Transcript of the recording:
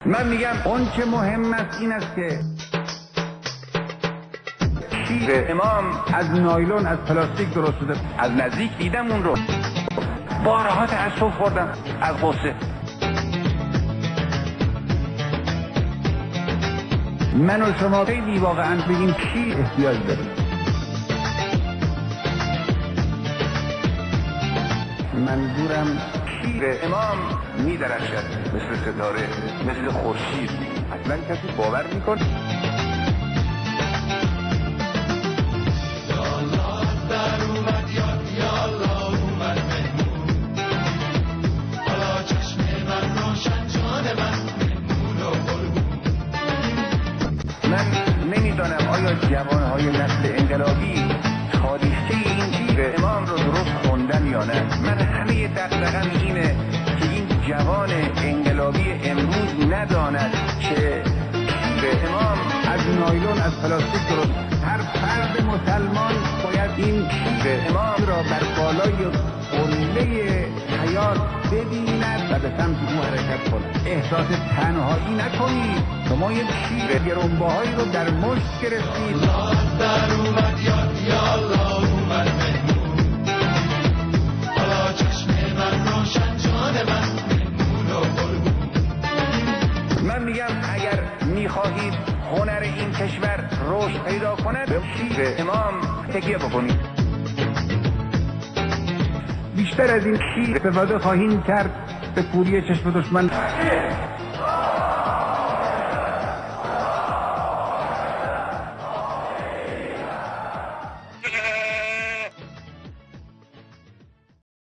من میگم اون چه مهم است این است که شیر امام از نایلون از پلاستیک درست شده. از نزدیک دیدم اون رو، بارها تأسف خوردم از غصه. من و شما خیلی واقعا به این شیر احتیاج داریم. منظورم شیر امام میدرخشد مثل ستاره، مثل خورشید. اصلا کسی باور میکنه؟ من نمیدانم آیا جوانهای نسل انقلابی تاریخچه این شیر امام رو درست خوندن یا نه. من همه دغدغه‌م اینه که این جوان انقلابی امروز نداند که شیر امام از نایلون از پلاستیک درست. هر فرد مسلمان باید این شیر امام را بر بالای قله حیات ببیند و به سمت او حرکت کند. احساس تنهایی نکنید. شما یک شیر گرانبهایی رو در مشت گرفتید. در اومد یا الله اومد مهمون، حالا چشم من روشن، جان من مهمون و قربون. من میگم اگر میخواهید هنر این کشور رشد پیدا کند به شیر امام تکیه بکنید. بیشتر از این شیر استفاده خواهیم کرد به کوری چشم دشمن.